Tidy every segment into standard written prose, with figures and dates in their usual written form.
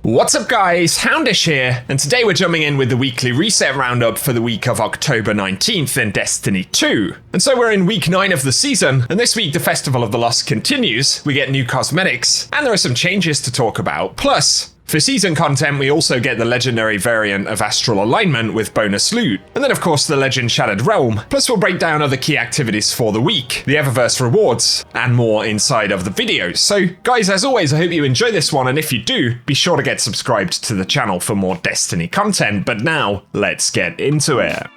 What's up guys, Houndish here, and today we're jumping in with the weekly reset roundup for the week of October 19th in Destiny 2. And so we're in week 9 of the season, and this week the Festival of the Lost continues, we get new cosmetics, and there are some changes to talk about. Plus, for season content, we also get the legendary variant of Astral alignment with bonus loot, and then of course the Legend Shattered Realm, plus we'll break down other key activities for the week, the Eververse rewards, and more inside of the video. So guys, as always, I hope you enjoy this one, and if you do, be sure to get subscribed to the channel for more Destiny content, but now, let's get into it.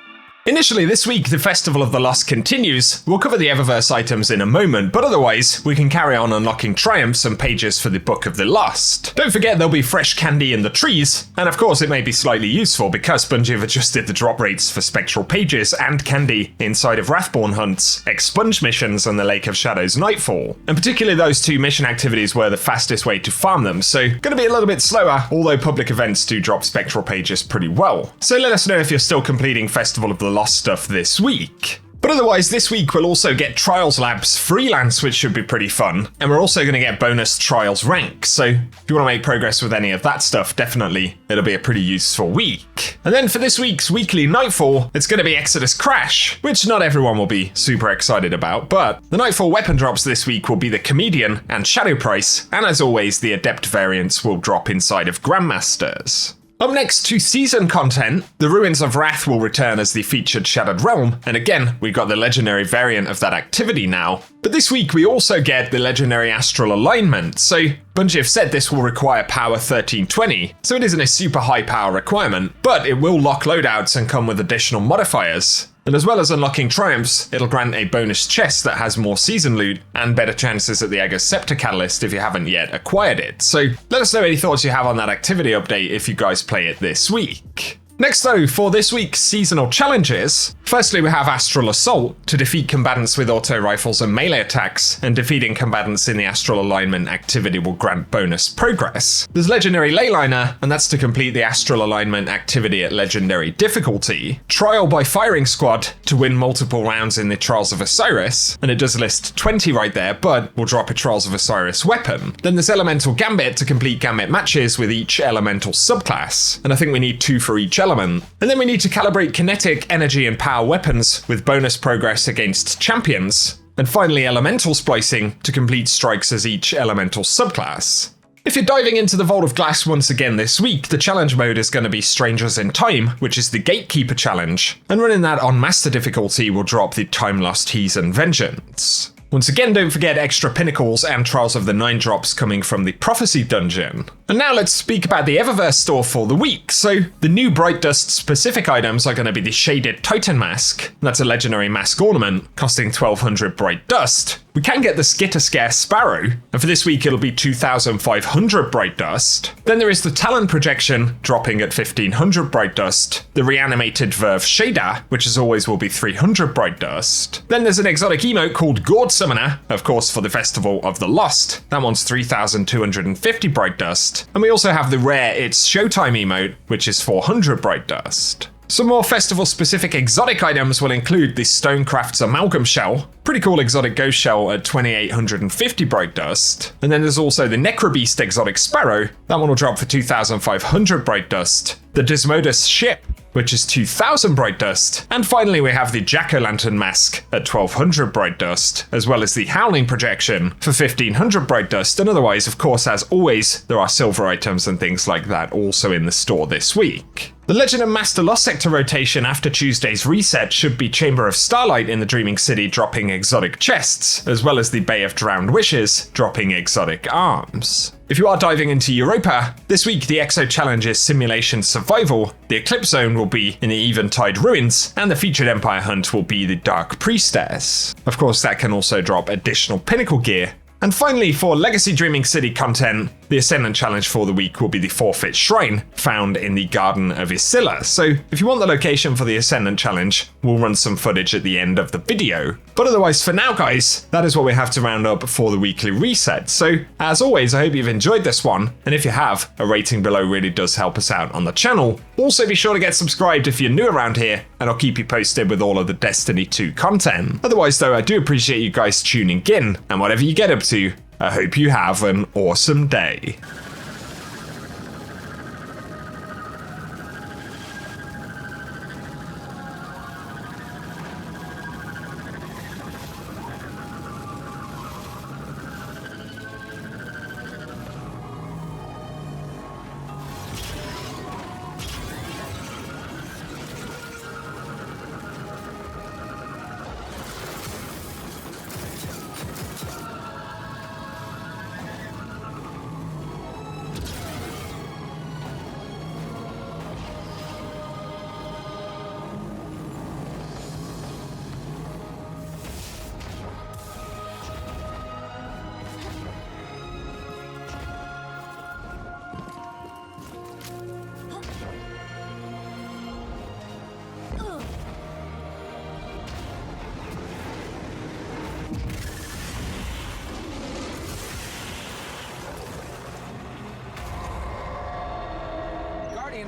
Initially this week, the Festival of the Lost continues. We'll cover the Eververse items in a moment, but otherwise, we can carry on unlocking triumphs and pages for the Book of the Lost. Don't forget there'll be fresh candy in the trees, and of course it may be slightly useful because Bungie have adjusted the drop rates for spectral pages and candy inside of Wrathborn hunts, expunge missions, and the Lake of Shadows Nightfall. And particularly those two mission activities were the fastest way to farm them, so gonna be a little bit slower, although public events do drop spectral pages pretty well. So let us know if you're still completing Festival of the Lost stuff this week. But otherwise, this week we'll also get Trials Labs Freelance, which should be pretty fun, and we're also going to get bonus Trials rank, so if you want to make progress with any of that stuff, definitely it'll be a pretty useful week. And then for this week's weekly Nightfall, it's going to be Exodus Crash, which not everyone will be super excited about, but the Nightfall weapon drops this week will be the Comedian and Shadow Price, and as always, the Adept variants will drop inside of Grandmasters. Up next to season content, the Ruins of Wrath will return as the featured Shattered Realm, and again, we've got the legendary variant of that activity now. But this week we also get the legendary Astral alignment, so Bungie have said this will require power 1320, so it isn't a super high power requirement, but it will lock loadouts and come with additional modifiers. And as well as unlocking triumphs, it'll grant a bonus chest that has more season loot and better chances at the Aegis Scepter Catalyst if you haven't yet acquired it. So let us know any thoughts you have on that activity update if you guys play it this week. Next though, for this week's seasonal challenges, firstly we have Astral Assault to defeat combatants with auto rifles and melee attacks, and defeating combatants in the Astral alignment activity will grant bonus progress. There's Legendary Leyliner, and that's to complete the Astral alignment activity at legendary difficulty. Trial by Firing Squad to win multiple rounds in the Trials of Osiris, and it does list 20 right there, but will drop a Trials of Osiris weapon. Then there's Elemental Gambit to complete Gambit matches with each elemental subclass, and I think we need 2 for each element. And then we need to calibrate kinetic, energy, and power weapons with bonus progress against champions. And finally, elemental splicing to complete strikes as each elemental subclass. If you're diving into the Vault of Glass once again this week, the challenge mode is going to be Strangers in Time, which is the Gatekeeper challenge. And running that on Master difficulty will drop the Time Lost Heathen Vengeance. Once again, don't forget extra pinnacles and Trials of the Nine drops coming from the Prophecy dungeon. And now let's speak about the Eververse store for the week. So the new Bright Dust specific items are going to be the Shaded Titan Mask. That's a legendary mask ornament costing 1200 Bright Dust. We can get the Skitter Scare Sparrow, and for this week it'll be 2500 Bright Dust. Then there is the Talon Projection, dropping at 1500 Bright Dust. The Reanimated Verve Shader, which as always will be 300 Bright Dust. Then there's an exotic emote called Gourd Summoner, of course for the Festival of the Lost. That one's 3250 Bright Dust. And we also have the rare It's Showtime emote, which is 400 Bright Dust. Some more festival-specific exotic items will include the Stonecraft's Amalgam Shell, pretty cool exotic ghost shell at 2850 Bright Dust. And then there's also the Necrobeast exotic Sparrow, that one will drop for 2500 Bright Dust. The Desmodus Ship, which is 2000 Bright Dust. And finally we have the Jack-o'-lantern Mask at 1200 Bright Dust, as well as the Howling Projection for 1500 Bright Dust. And otherwise, of course, as always, there are silver items and things like that also in the store this week. The Legend of Master Lost Sector rotation after Tuesday's reset should be Chamber of Starlight in the Dreaming City dropping exotic chests, as well as the Bay of Drowned Wishes dropping exotic arms. If you are diving into Europa, this week the Exo Challenge is Simulation Survival, the Eclipse Zone will be in the Eventide Ruins, and the featured Empire Hunt will be the Dark Priestess. Of course, that can also drop additional pinnacle gear. And finally, for Legacy Dreaming City content, the Ascendant Challenge for the week will be the Forfeit Shrine, found in the Garden of Isilla. So if you want the location for the Ascendant Challenge, we'll run some footage at the end of the video. But otherwise, for now guys, that is what we have to round up for the weekly reset. So as always, I hope you've enjoyed this one, and if you have, a rating below really does help us out on the channel. Also be sure to get subscribed if you're new around here, and I'll keep you posted with all of the Destiny 2 content. Otherwise though, I do appreciate you guys tuning in, and whatever you get up to, I hope you have an awesome day.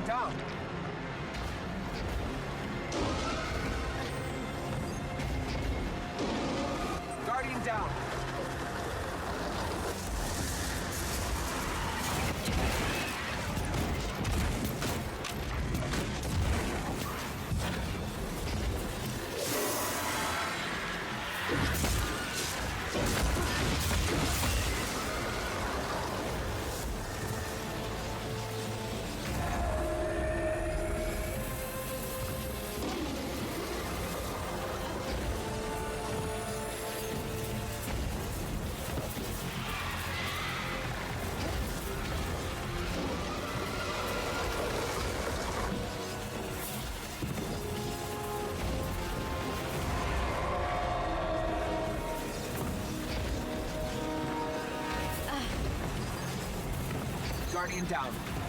Guardian down. Guardian down. Guardian down.